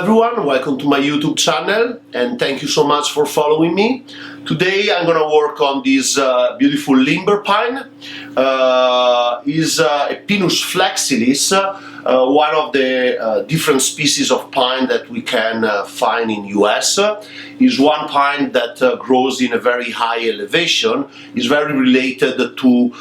everyone, welcome to my YouTube channel and thank you so much for following me. Today I'm gonna work on this beautiful limber pine. Is a Pinus flexilis, one of the different species of pine that we can find in US. Is one pine that grows in a very high elevation. Is very related to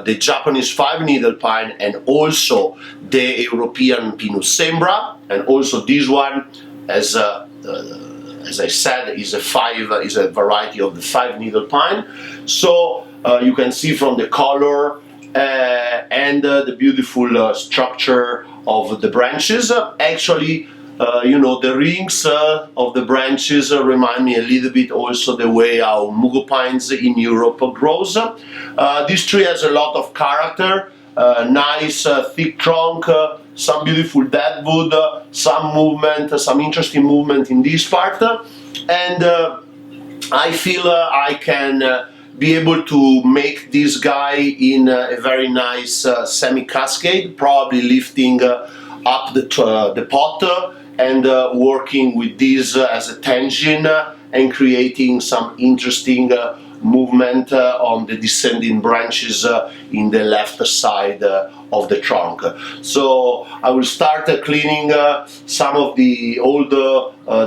the Japanese five-needle pine and also the European Pinus Cembra, and also this one, as I said, is a variety of the five-needle pine. So you can see from the color and the beautiful structure of the branches. Actually, you know, the rings of the branches remind me a little bit also the way how mugo pines in Europe grows. This tree has a lot of character, nice thick trunk, some beautiful deadwood, some movement, some interesting movement in this part, and I feel I can be able to make this guy in a very nice semi-cascade, probably lifting up the pot and working with this as a tangent and creating some interesting movement on the descending branches in the left side of the trunk. So I will start cleaning some of the old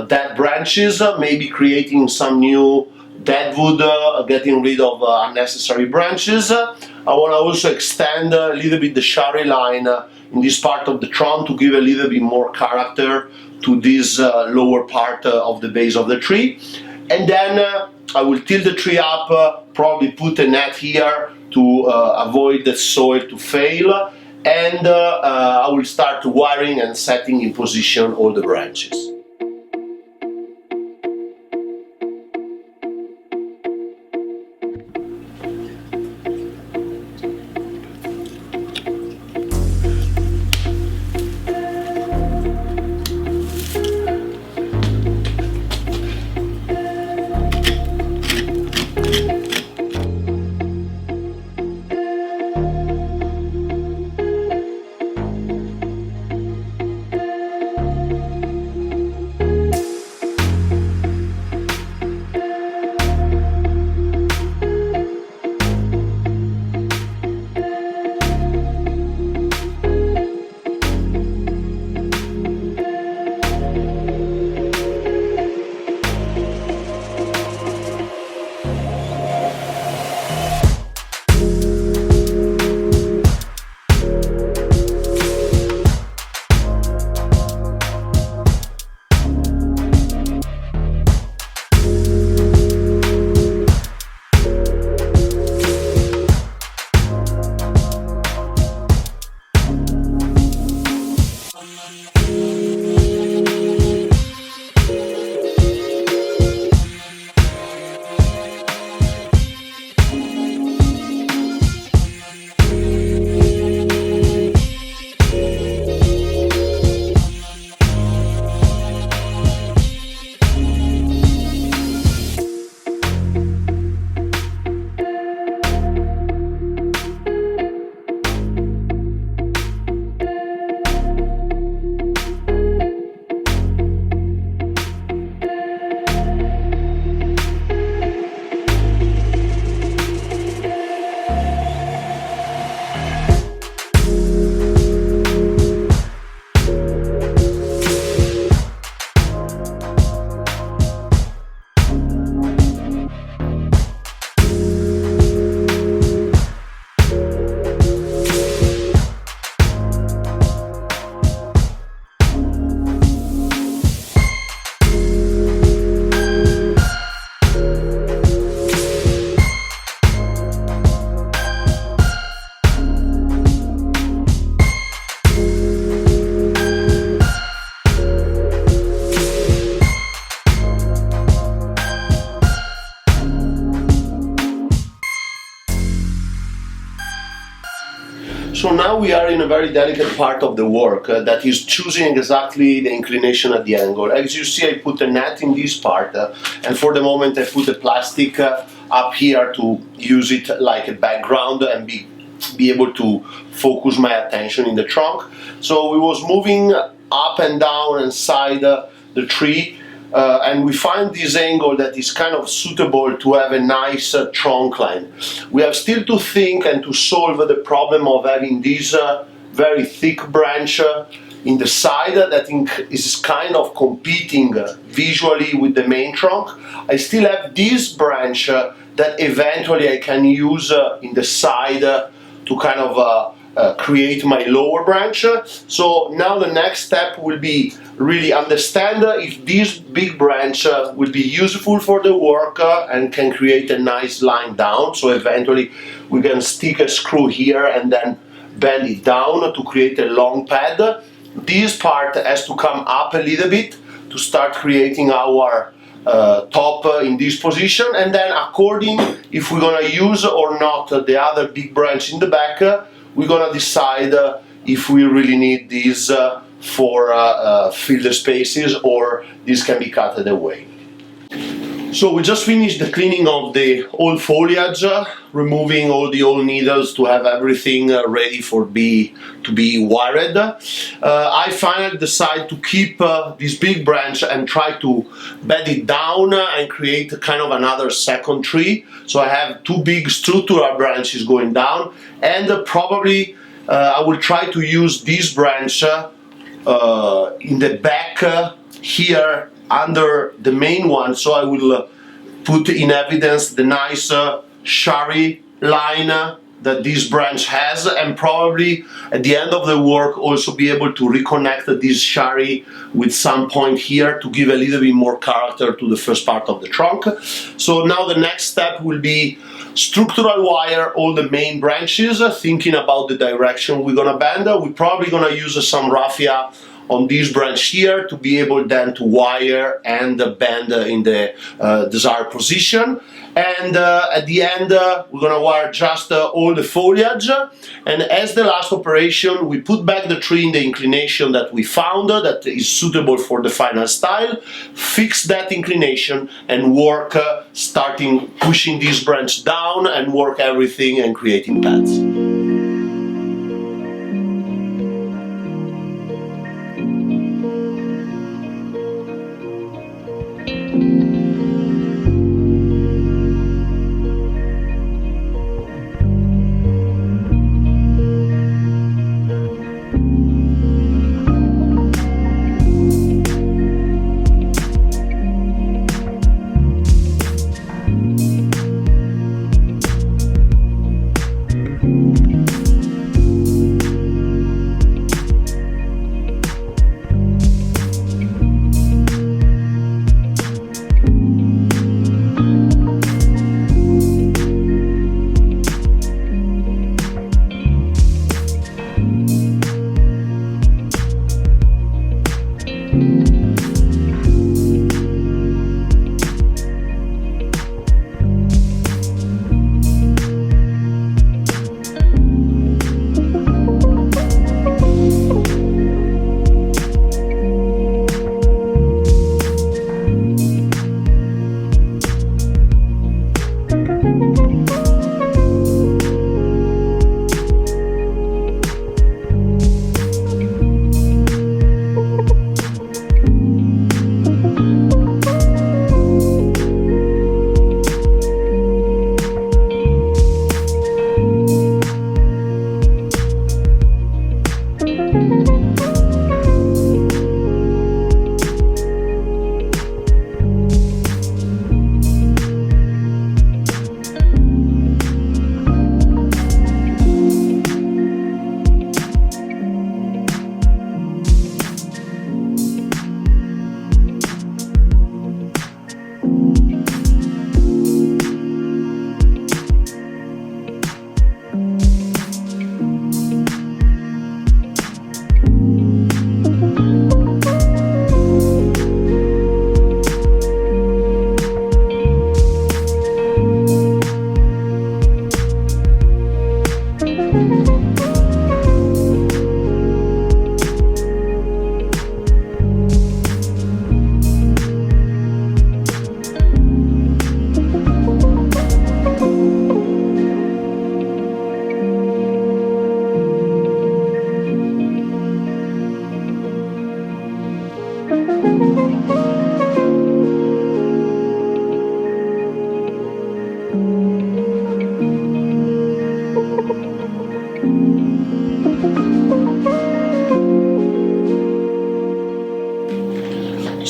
dead branches, maybe creating some new deadwood, getting rid of unnecessary branches. I want to also extend a little bit the shari line in this part of the trunk to give a little bit more character to this lower part of the base of the tree. And then I will tilt the tree up, probably put a net here to avoid the soil to fail, and I will start wiring and setting in position all the branches. So now we are in a very delicate part of the work that is choosing exactly the inclination at the angle. As you see, I put a net in this part and for the moment I put a plastic up here to use it like a background and be able to focus my attention in the trunk. So we was moving up and down and side the tree, and we find this angle that is kind of suitable to have a nice trunk line. We have still to think and to solve the problem of having this very thick branch in the side that is kind of competing visually with the main trunk. I still have this branch that eventually I can use in the side to kind of create my lower branch. So now the next step will be really understand if this big branch will be useful for the work and can create a nice line down. So eventually we can stick a screw here and then bend it down to create a long pad. This part has to come up a little bit to start creating our top in this position, and then according if we're gonna use or not the other big branch in the back, we're gonna decide if we really need these for fill the spaces or this can be cut away. So we just finished the cleaning of the old foliage, removing all the old needles to have everything ready for to be wired. I finally decided to keep this big branch and try to bed it down and create kind of another second tree. So I have two big structural branches going down, and probably I will try to use this branch in the back here under the main one, so I will put in evidence the nice shari line that this branch has, and probably at the end of the work also be able to reconnect this shari with some point here to give a little bit more character to the first part of the trunk. So now the next step will be structural wire all the main branches, thinking about the direction we're gonna bend. We're probably gonna use some raffia on this branch here to be able then to wire and bend in the desired position. And at the end we're gonna wire just all the foliage, and as the last operation we put back the tree in the inclination that we found that is suitable for the final style, fix that inclination and work starting pushing this branch down and work everything and creating pads.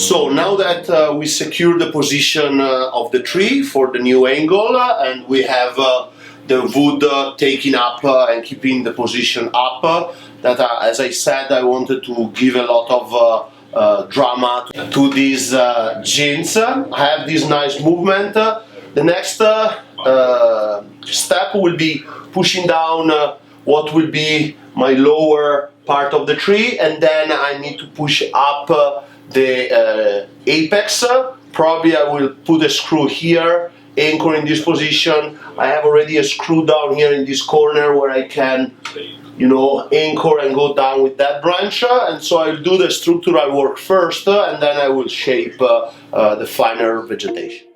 So now that we secure the position of the tree for the new angle, and we have the wood taking up and keeping the position up, that as I said, I wanted to give a lot of drama to these jeans. I have this nice movement. The next step will be pushing down what will be my lower part of the tree, and then I need to push up the apex. Probably I will put a screw here, anchor in this position. I have already a screw down here in this corner where I can, you know, anchor and go down with that branch. And so I'll do the structural work first, and then I will shape the finer vegetation.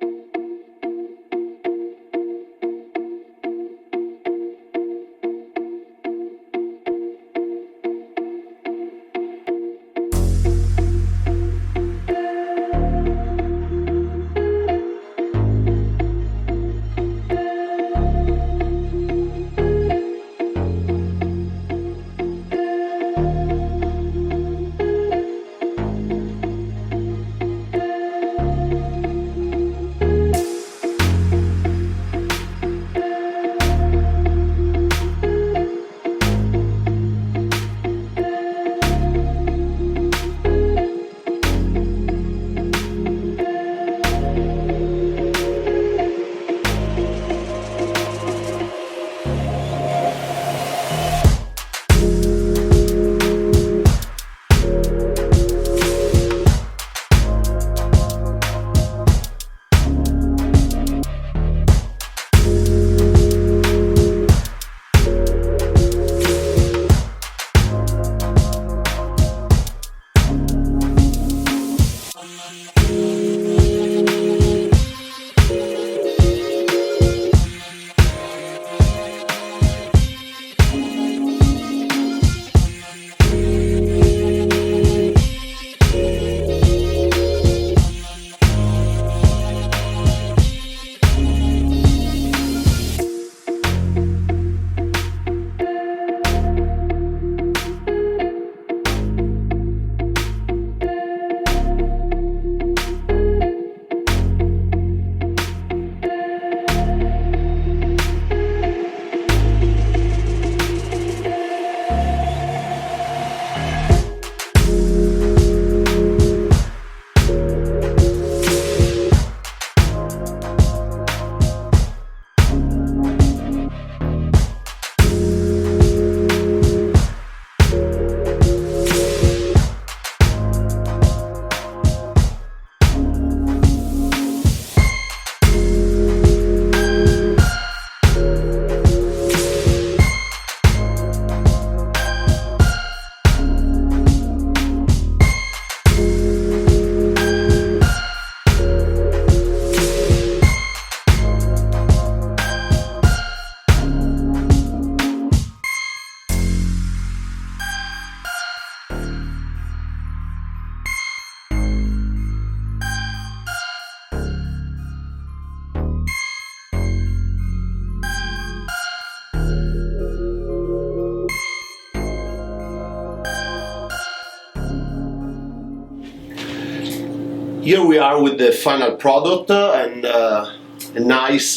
Here we are with the final product and a nice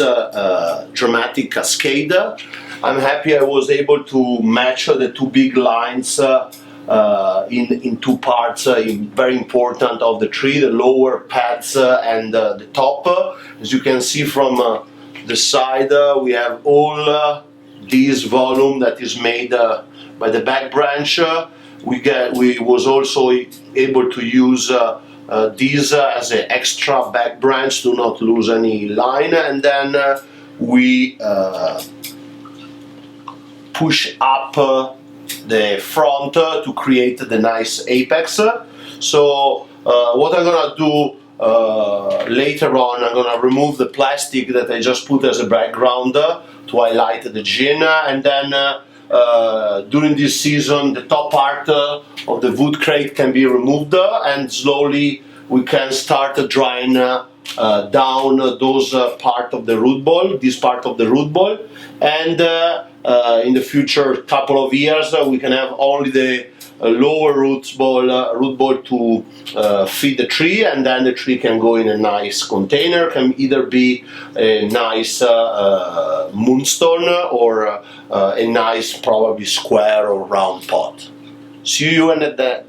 dramatic cascade. I'm happy I was able to match the two big lines in two parts, very important of the tree, the lower pads and the top. As you can see from the side, we have all this volume that is made by the back branch. We was also able to use these as an extra back branch to not lose any line, and then we push up the front to create the nice apex. So what I'm gonna do later on, I'm gonna remove the plastic that I just put as a background to highlight the gin, and then during this season the top part of the wood crate can be removed, and slowly we can start drying down those part of the root ball, this part of the root ball, and in the future couple of years we can have only the a lower root ball to feed the tree, and then the tree can go in a nice container. Can either be a nice moonstone or a nice, probably square or round pot. See you in the